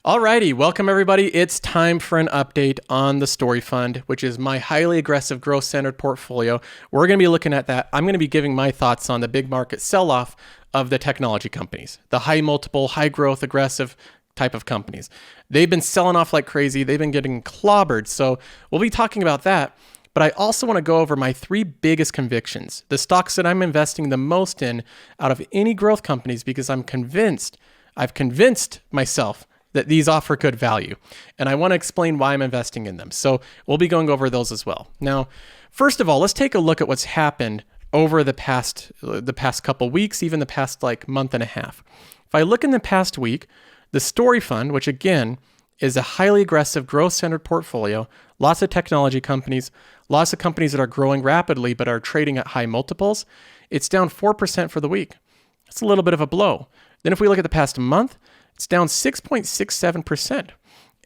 Alrighty, welcome everybody. It's time for an update on the Story Fund, which is my highly aggressive growth-centered portfolio. We're going to be looking at that. I'm going to be giving my thoughts on the big market sell-off of the technology companies, the high multiple, high growth, aggressive type of companies. They've been selling off like crazy. They've been getting clobbered. So we'll be talking about that. But I also want to go over my three biggest convictions, the stocks that I'm investing the most in out of any growth companies, because I've convinced myself that these offer good value. And I want to explain why I'm investing in them. So we'll be going over those as well. Now, first of all, let's take a look at what's happened over the past couple weeks, even the past month and a half. If I look in the past week, the Story Fund, which again is a highly aggressive growth-centered portfolio, lots of technology companies, lots of companies that are growing rapidly but are trading at high multiples, it's down 4% for the week. That's a little bit of a blow. Then if we look at the past month, it's down 6.67%.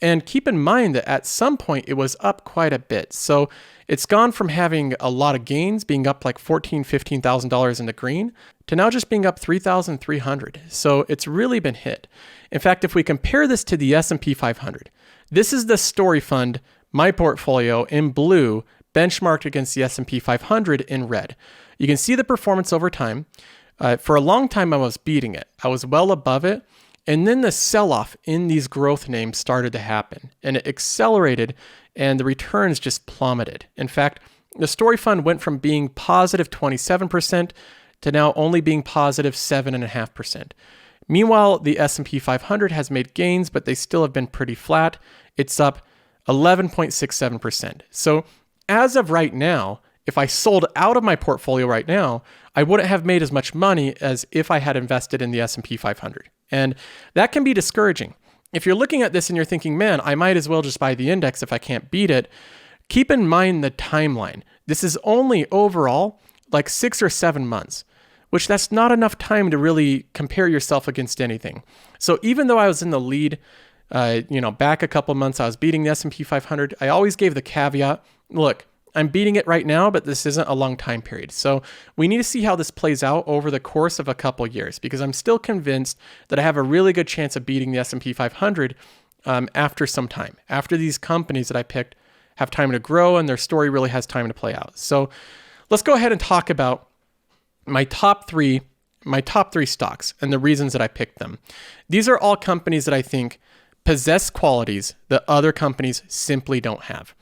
And keep in mind that at some point it was up quite a bit. So it's gone from having a lot of gains, being up like $14,000, $15,000 in the green, to now just being up $3,300. So it's really been hit. In fact, if we compare this to the S&P 500, this is the Story Fund, my portfolio in blue, benchmarked against the S&P 500 in red. You can see the performance over time. For a long time, I was beating it. I was well above it. And then the sell-off in these growth names started to happen, and it accelerated, and the returns just plummeted. In fact, the Story Fund went from being positive 27% to now only being positive 7.5%. Meanwhile, the S&P 500 has made gains, but they still have been pretty flat. It's up 11.67%. So as of right now, if I sold out of my portfolio right now, I wouldn't have made as much money as if I had invested in the S&P 500. And that can be discouraging. If you're looking at this and you're thinking, man, I might as well just buy the index if I can't beat it, keep in mind the timeline. This is only overall like 6 or 7 months, which that's not enough time to really compare yourself against anything. So even though I was in the lead, back a couple months, I was beating the S&P 500, I always gave the caveat, look, I'm beating it right now, but this isn't a long time period. So we need to see how this plays out over the course of a couple years, because I'm still convinced that I have a really good chance of beating the S&P 500 after some time, after these companies that I picked have time to grow and their story really has time to play out. So let's go ahead and talk about my top three stocks and the reasons that I picked them. These are all companies that I think possess qualities that other companies simply don't have.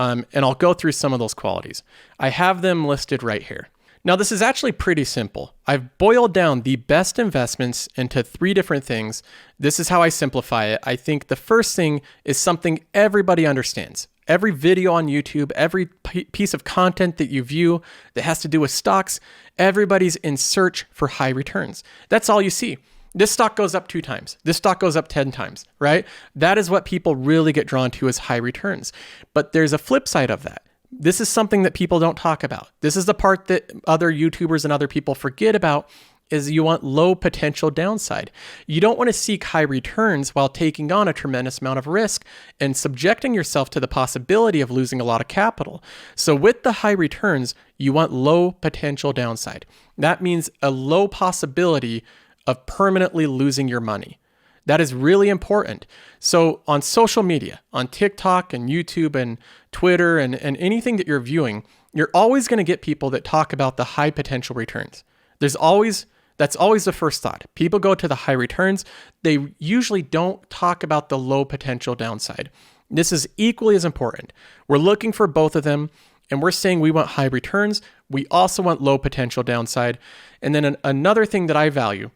And I'll go through some of those qualities. I have them listed right here. Now, this is actually pretty simple. I've boiled down the best investments into 3 different things. This is how I simplify it. I think the first thing is something everybody understands. Every video on YouTube, every piece of content that you view that has to do with stocks, everybody's in search for high returns. That's all you see. This stock goes up 2 times. This stock goes up 10 times, right? That is what people really get drawn to, is high returns. But there's a flip side of that. This is something that people don't talk about. This is the part that other YouTubers and other people forget about, is you want low potential downside. You don't want to seek high returns while taking on a tremendous amount of risk and subjecting yourself to the possibility of losing a lot of capital. So with the high returns, you want low potential downside. That means a low possibility of permanently losing your money. That is really important. So on social media, on TikTok and YouTube and Twitter and anything that you're viewing, you're always going to get people that talk about the high potential returns. That's always the first thought. People go to the high returns. They usually don't talk about the low potential downside. This is equally as important. We're looking for both of them, and we're saying we want high returns. We also want low potential downside. And then another thing that I value,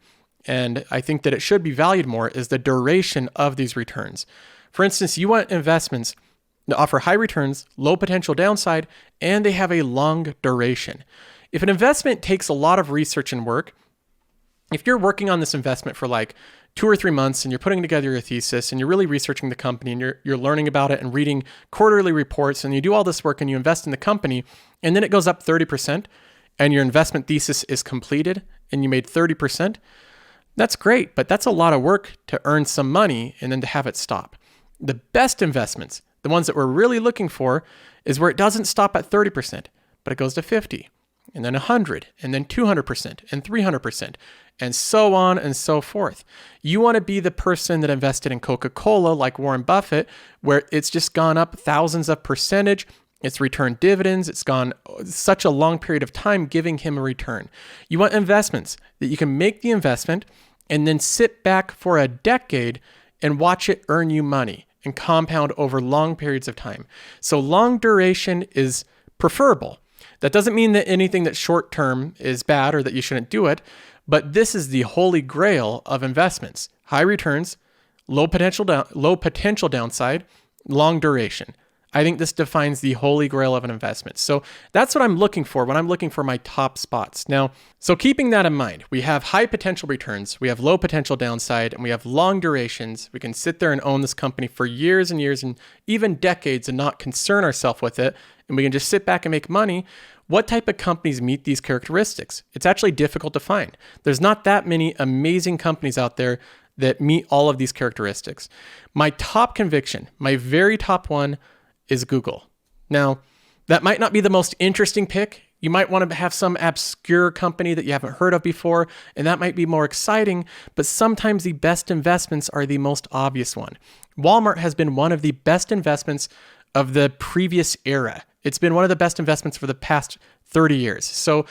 and I think that it should be valued more, is the duration of these returns. For instance, you want investments that offer high returns, low potential downside, and they have a long duration. If an investment takes a lot of research and work, if you're working on this investment for like 2 or 3 months and you're putting together your thesis and you're really researching the company and you're learning about it and reading quarterly reports and you do all this work and you invest in the company and then it goes up 30% and your investment thesis is completed and you made 30%, that's great, but that's a lot of work to earn some money and then to have it stop. The best investments, the ones that we're really looking for, is where it doesn't stop at 30%, but it goes to 50, and then 100, and then 200%, and 300%, and so on and so forth. You want to be the person that invested in Coca-Cola like Warren Buffett, where it's just gone up thousands of percentage. It's returned dividends. It's gone such a long period of time giving him a return. You want investments that you can make the investment and then sit back for a decade and watch it earn you money and compound over long periods of time. So long duration is preferable. That doesn't mean that anything that's short term is bad or that you shouldn't do it, but this is the holy grail of investments. High returns, low potential downside, long duration. I think this defines the holy grail of an investment. So that's what I'm looking for when I'm looking for my top spots. Now, so keeping that in mind, we have high potential returns, we have low potential downside, and we have long durations. We can sit there and own this company for years and years and even decades and not concern ourselves with it. And we can just sit back and make money. What type of companies meet these characteristics? It's actually difficult to find. There's not that many amazing companies out there that meet all of these characteristics. My top conviction, my very top one, is Google. Now, that might not be the most interesting pick. You might want to have some obscure company that you haven't heard of before, and that might be more exciting, but sometimes the best investments are the most obvious one. Walmart has been one of the best investments of the previous era. It's been one of the best investments for the past 30 years. So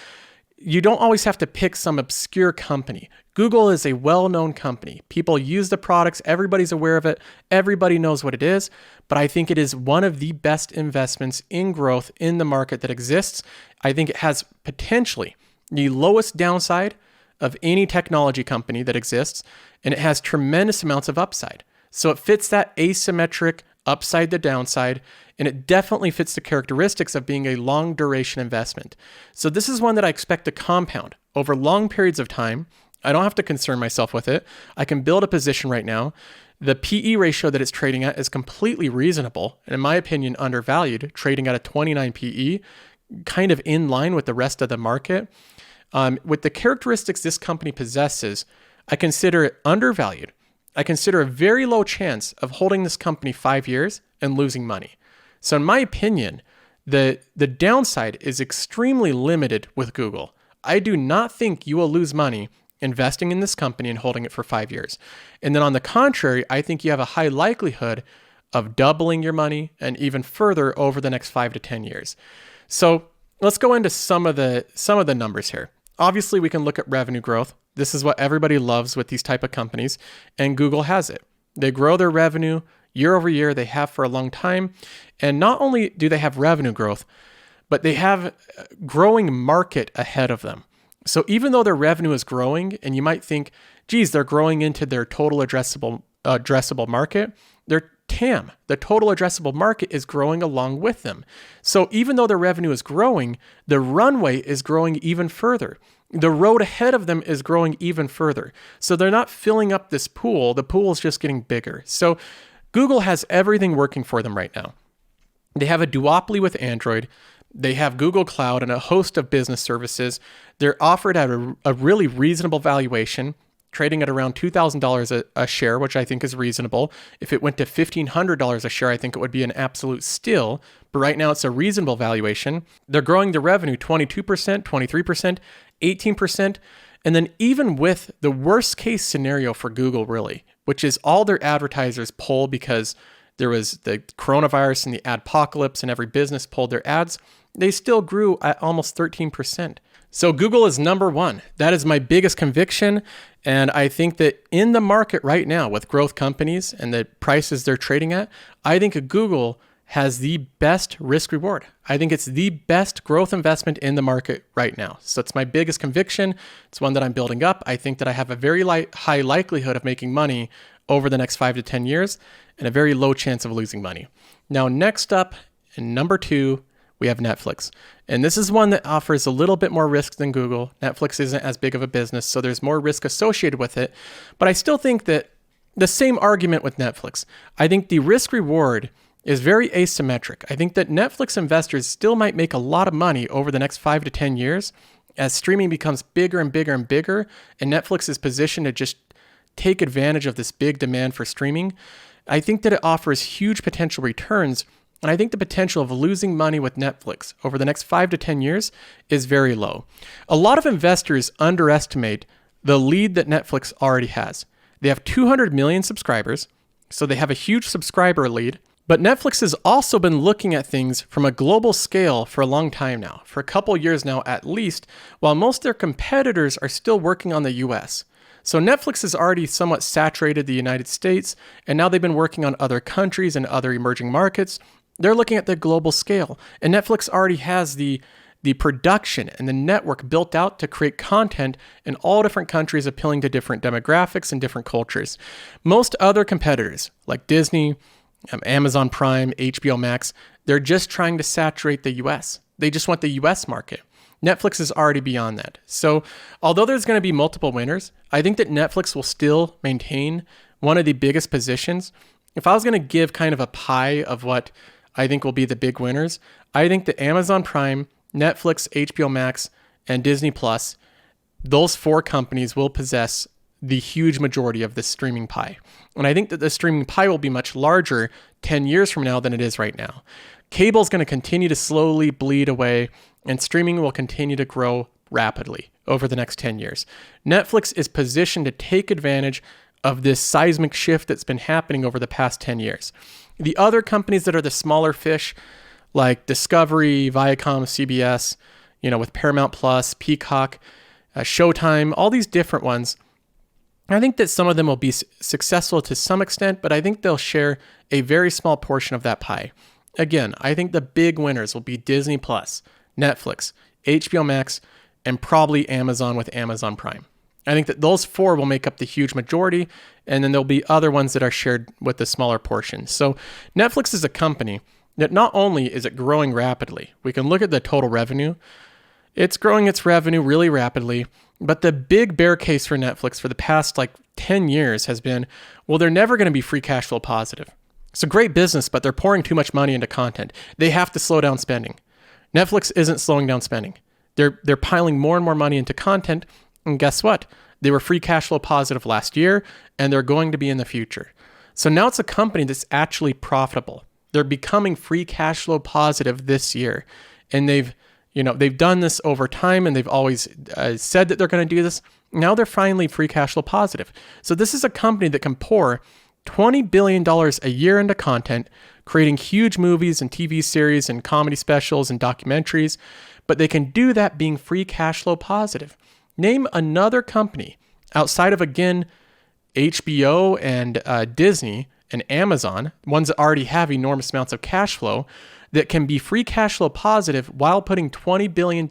you don't always have to pick some obscure company. Google is a well-known company. People use the products. Everybody's aware of it. Everybody knows what it is. But I think it is one of the best investments in growth in the market that exists. I think it has potentially the lowest downside of any technology company that exists, and it has tremendous amounts of upside. So it fits that asymmetric upside to downside, and it definitely fits the characteristics of being a long duration investment. So this is one that I expect to compound over long periods of time. I don't have to concern myself with it. I can build a position right now. The PE ratio that it's trading at is completely reasonable, and in my opinion, undervalued, trading at a 29 PE, kind of in line with the rest of the market. With the characteristics this company possesses, I consider it undervalued. I consider a very low chance of holding this company 5 years and losing money. So in my opinion, the downside is extremely limited with Google. I do not think you will lose money investing in this company and holding it for 5 years. And then on the contrary, I think you have a high likelihood of doubling your money and even further over the next 5 to 10 years. So let's go into some of the numbers here. Obviously, we can look at revenue growth. This is what everybody loves with these type of companies, and Google has it. They grow their revenue year over year. They have for a long time. And not only do they have revenue growth, but they have a growing market ahead of them. So even though their revenue is growing, and you might think, geez, they're growing into their total addressable market, their TAM, the total addressable market, is growing along with them. So even though their revenue is growing, the runway is growing even further. The road ahead of them is growing even further. So they're not filling up this pool. The pool is just getting bigger. So Google has everything working for them right now. They have a duopoly with Android. They have Google Cloud and a host of business services. They're offered at a really reasonable valuation, trading at around $2,000 a share, which I think is reasonable. If it went to $1,500 a share, I think it would be an absolute steal. But right now, it's a reasonable valuation. They're growing their revenue 22%, 23%, 18%. And then even with the worst case scenario for Google, really, which is all their advertisers pull because there was the coronavirus and the adpocalypse and every business pulled their ads, they still grew at almost 13%. So Google is number one. That is my biggest conviction. And I think that in the market right now with growth companies and the prices they're trading at, I think Google has the best risk reward. I think it's the best growth investment in the market right now. So it's my biggest conviction. It's one that I'm building up. I think that I have a very high likelihood of making money over the next 5 to 10 years and a very low chance of losing money. Now, next up, number two, we have Netflix. And this is one that offers a little bit more risk than Google. Netflix isn't as big of a business, so there's more risk associated with it. But I still think that the same argument with Netflix. I think the risk reward is very asymmetric. I think that Netflix investors still might make a lot of money over the next 5 to 10 years as streaming becomes bigger and bigger and bigger, and Netflix is positioned to just take advantage of this big demand for streaming. I think that it offers huge potential returns And I think the potential of losing money with Netflix over the next 5 to 10 years is very low. A lot of investors underestimate the lead that Netflix already has. They have 200 million subscribers, so they have a huge subscriber lead. But Netflix has also been looking at things from a global scale for a long time now, for a couple years now at least, while most of their competitors are still working on the US. So Netflix has already somewhat saturated the United States, and now they've been working on other countries and other emerging markets. They're looking at the global scale, and Netflix already has the production and the network built out to create content in all different countries appealing to different demographics and different cultures. Most other competitors, like Disney, Amazon Prime, HBO Max, they're just trying to saturate the US. They just want the US market. Netflix is already beyond that. So although there's going to be multiple winners, I think that Netflix will still maintain one of the biggest positions. If I was going to give kind of a pie of what I think will be the big winners, I think that Amazon Prime, Netflix, HBO Max, and Disney Plus, those 4 companies will possess the huge majority of the streaming pie. And I think that the streaming pie will be much larger 10 years from now than it is right now. Cable is going to continue to slowly bleed away, and streaming will continue to grow rapidly over the next 10 years. Netflix is positioned to take advantage of this seismic shift that's been happening over the past 10 years. The other companies that are the smaller fish, like Discovery, Viacom, CBS, with Paramount Plus, Peacock, Showtime, all these different ones, I think that some of them will be successful to some extent, but I think they'll share a very small portion of that pie. Again, I think the big winners will be Disney Plus, Netflix, HBO Max, and probably Amazon with Amazon Prime. I think that those 4 will make up the huge majority, and then there'll be other ones that are shared with the smaller portion. So Netflix is a company that not only is it growing rapidly, we can look at the total revenue. It's growing its revenue really rapidly, but the big bear case for Netflix for the past 10 years has been, well, they're never going to be free cash flow positive. It's a great business, but they're pouring too much money into content. They have to slow down spending. Netflix isn't slowing down spending. They're piling more and more money into content, and guess what? They were free cash flow positive last year, and they're going to be in the future. So now it's a company that's actually profitable. They're becoming free cash flow positive this year, and they've done this over time, and they've always said that they're going to do this. Now they're finally free cash flow positive. So this is a company that can pour $20 billion a year into content, creating huge movies and TV series and comedy specials and documentaries, but they can do that being free cash flow positive. Name another company outside of, again, HBO and Disney and Amazon, ones that already have enormous amounts of cash flow, that can be free cash flow positive while putting $20 billion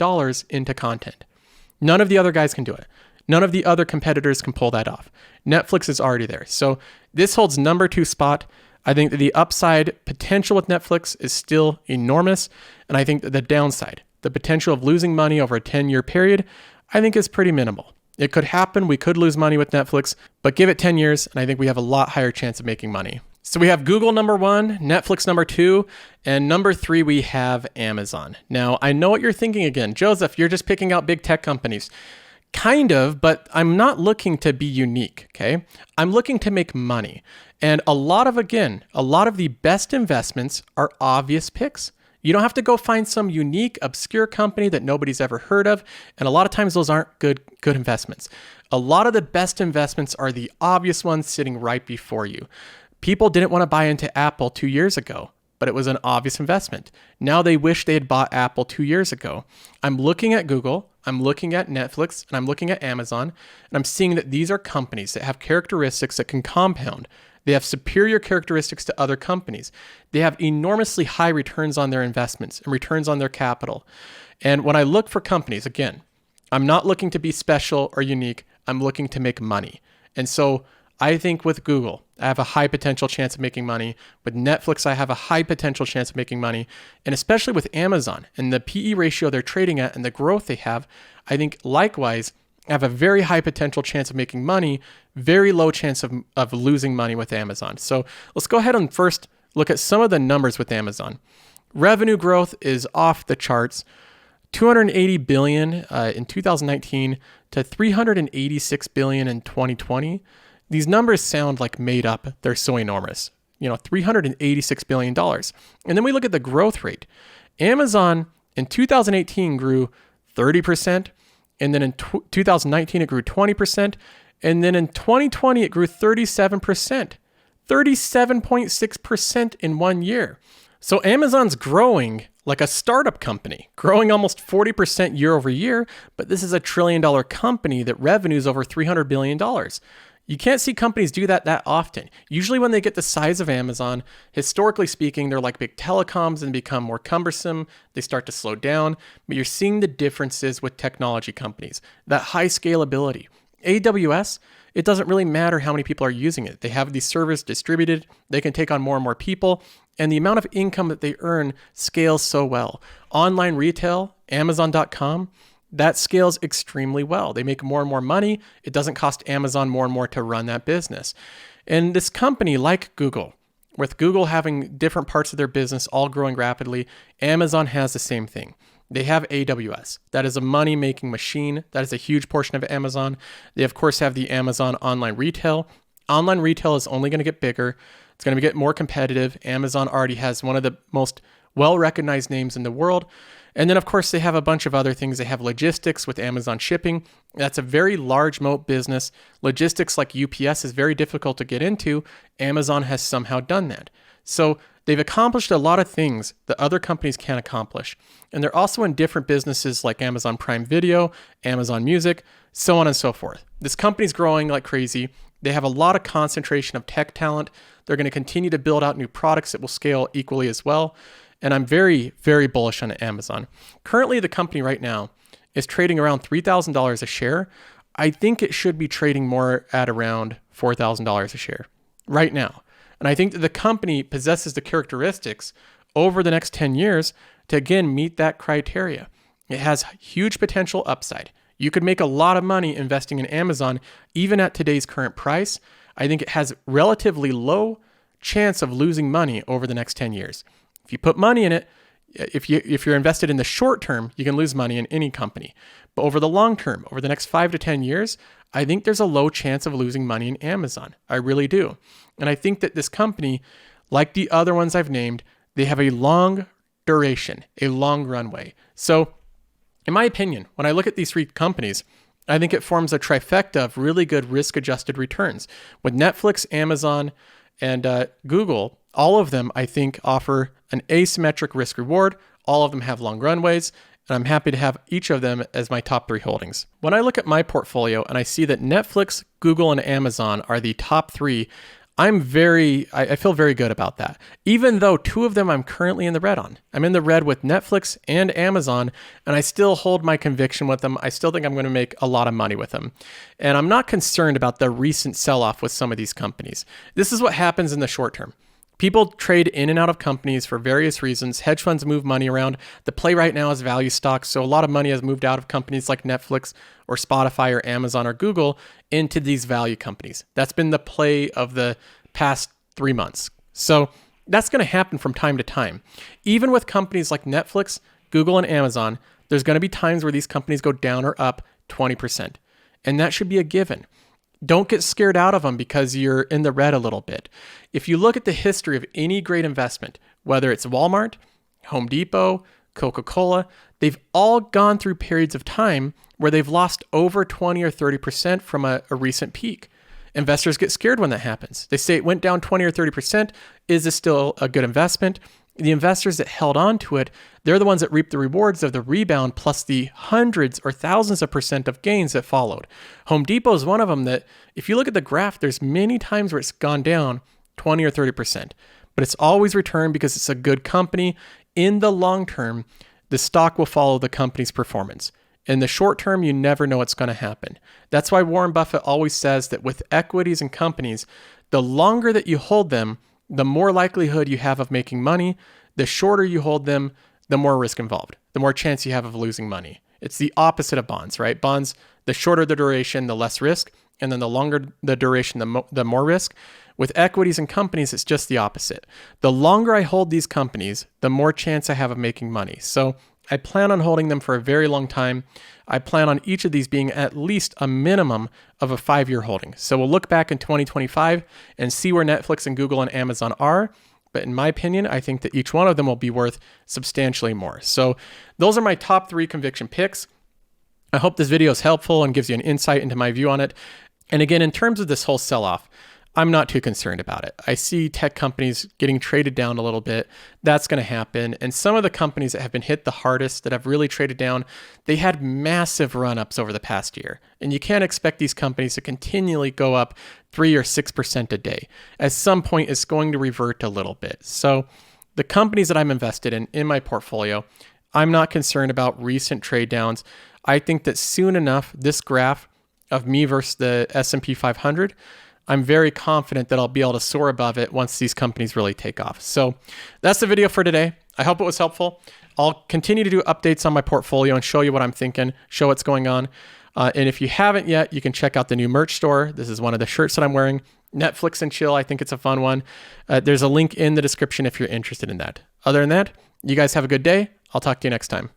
into content. None of the other guys can do it. None of the other competitors can pull that off. Netflix is already there. So this holds number 2 spot. I think that the upside potential with Netflix is still enormous. And I think that the downside, the potential of losing money over a 10-year period, I think is pretty minimal. It could happen. We could lose money with Netflix, but give it 10 years, and I think we have a lot higher chance of making money. So we have Google number 1, Netflix number 2, and number 3, we have Amazon. Now, I know what you're thinking again. Joseph, you're just picking out big tech companies. Kind of, but I'm not looking to be unique, okay? I'm looking to make money. And a lot of the best investments are obvious picks. You don't have to go find some unique, obscure company that nobody's ever heard of. And a lot of times those aren't good investments. A lot of the best investments are the obvious ones sitting right before you. People didn't want to buy into Apple 2 years ago, but it was an obvious investment. Now they wish they had bought Apple 2 years ago. I'm looking at Google, I'm looking at Netflix, and I'm looking at Amazon, and I'm seeing that these are companies that have characteristics that can compound. They have superior characteristics to other companies. They have enormously high returns on their investments and returns on their capital. And when I look for companies, again, I'm not looking to be special or unique. I'm looking to make money. And so I think with Google, I have a high potential chance of making money. With Netflix, I have a high potential chance of making money. And especially with Amazon and the PE ratio they're trading at and the growth they have, I think likewise, I have a very high potential chance of making money, very low chance of losing money with Amazon. So let's go ahead and first look at some of the numbers with Amazon. Revenue growth is off the charts. $280 billion in 2019 to $386 billion in 2020. These numbers sound like made up. They're so enormous. $386 billion. And then we look at the growth rate. Amazon in 2018 grew 30%. And then in 2019, it grew 20%. And then in 2020, it grew 37%. 37.6% in 1 year. So Amazon's growing like a startup company, growing almost 40% year over year, but this is a $1 trillion company that revenues over $300 billion. You can't see companies do that often. Usually when they get the size of Amazon, historically speaking, they're like big telecoms and become more cumbersome. They start to slow down, but you're seeing the differences with technology companies, that high scalability. AWS, it doesn't really matter how many people are using it. They have these servers distributed. They can take on more and more people. And the amount of income that they earn scales so well. Online retail, Amazon.com, that scales extremely well. They make more and more money. It doesn't cost Amazon more and more to run that business. And this company, like Google, with Google having different parts of their business all growing rapidly, Amazon has the same thing. They have AWS. That is a money-making machine. That is a huge portion of Amazon. They, of course, have the Amazon online retail. Online retail is only going to get bigger. It's going to get more competitive. Amazon already has one of the most well-recognized names in the world. And then, of course, they have a bunch of other things. They have logistics with Amazon shipping. That's a very large moat business. Logistics like UPS is very difficult to get into. Amazon has somehow done that. So they've accomplished a lot of things that other companies can't accomplish. And they're also in different businesses like Amazon Prime Video, Amazon Music, so on and so forth. This company's growing like crazy. They have a lot of concentration of tech talent. They're going to continue to build out new products that will scale equally as well. And I'm very, very bullish on Amazon. Currently, the company right now is trading around $3,000 a share. I think it should be trading more at around $4,000 a share right now. And I think that the company possesses the characteristics over the next 10 years to, again, meet that criteria. It has huge potential upside. You could make a lot of money investing in Amazon, even at today's current price. I think it has relatively low chance of losing money over the next 10 years. If you put money in it, if you're invested in the short term, you can lose money in any company. But over the long term, over the next 5 to 10 years, I think there's a low chance of losing money in Amazon. I really do. And I think that this company, like the other ones I've named, they have a long duration, a long runway. So in my opinion, when I look at these three companies, I think it forms a trifecta of really good risk-adjusted returns. With Netflix, Amazon, and Google, all of them, I think, offer an asymmetric risk-reward. All of them have long runways, and I'm happy to have each of them as my top 3 holdings. When I look at my portfolio and I see that Netflix, Google, and Amazon are the top 3, I feel very good about that. Even though 2 of them I'm currently in the red on. I'm in the red with Netflix and Amazon, and I still hold my conviction with them. I still think I'm going to make a lot of money with them. And I'm not concerned about the recent sell-off with some of these companies. This is what happens in the short term. People trade in and out of companies for various reasons. Hedge funds move money around. The play right now is value stocks. So a lot of money has moved out of companies like Netflix or Spotify or Amazon or Google into these value companies. That's been the play of the past 3 months. So that's going to happen from time to time. Even with companies like Netflix, Google, and Amazon, there's going to be times where these companies go down or up 20%. And that should be a given. Don't get scared out of them because you're in the red a little bit. If you look at the history of any great investment, whether it's Walmart, Home Depot, Coca-Cola, they've all gone through periods of time where they've lost over 20 or 30% from a recent peak. Investors get scared when that happens. They say it went down 20 or 30%. Is this still a good investment? The investors that held on to it, they're the ones that reap the rewards of the rebound plus the hundreds or thousands of percent of gains that followed. Home Depot is one of them that, if you look at the graph, there's many times where it's gone down 20 or 30%, but it's always returned because it's a good company. In the long term, the stock will follow the company's performance. In the short term, you never know what's going to happen. That's why Warren Buffett always says that with equities and companies, the longer that you hold them, the more likelihood you have of making money. The shorter you hold them, the more risk involved, the more chance you have of losing money. It's the opposite of bonds, right? Bonds, the shorter the duration, the less risk. And then the longer the duration, the more risk. With equities and companies, it's just the opposite. The longer I hold these companies, the more chance I have of making money. So I plan on holding them for a very long time. I plan on each of these being at least a minimum of a 5-year holding. So we'll look back in 2025 and see where Netflix and Google and Amazon are. But in my opinion, I think that each one of them will be worth substantially more. So those are my top 3 conviction picks. I hope this video is helpful and gives you an insight into my view on it. And again, in terms of this whole sell-off, I'm not too concerned about it. I see tech companies getting traded down a little bit. That's going to happen. And some of the companies that have been hit the hardest, that have really traded down, they had massive run-ups over the past year. And you can't expect these companies to continually go up 3 or 6% a day. At some point, it's going to revert a little bit. So the companies that I'm invested in my portfolio, I'm not concerned about recent trade downs. I think that soon enough, this graph of me versus the S&P 500, I'm very confident that I'll be able to soar above it once these companies really take off. So that's the video for today. I hope it was helpful. I'll continue to do updates on my portfolio and show you what I'm thinking, show what's going on. And if you haven't yet, you can check out the new merch store. This is one of the shirts that I'm wearing. Netflix and Chill, I think it's a fun one. There's a link in the description if you're interested in that. Other than that, you guys have a good day. I'll talk to you next time.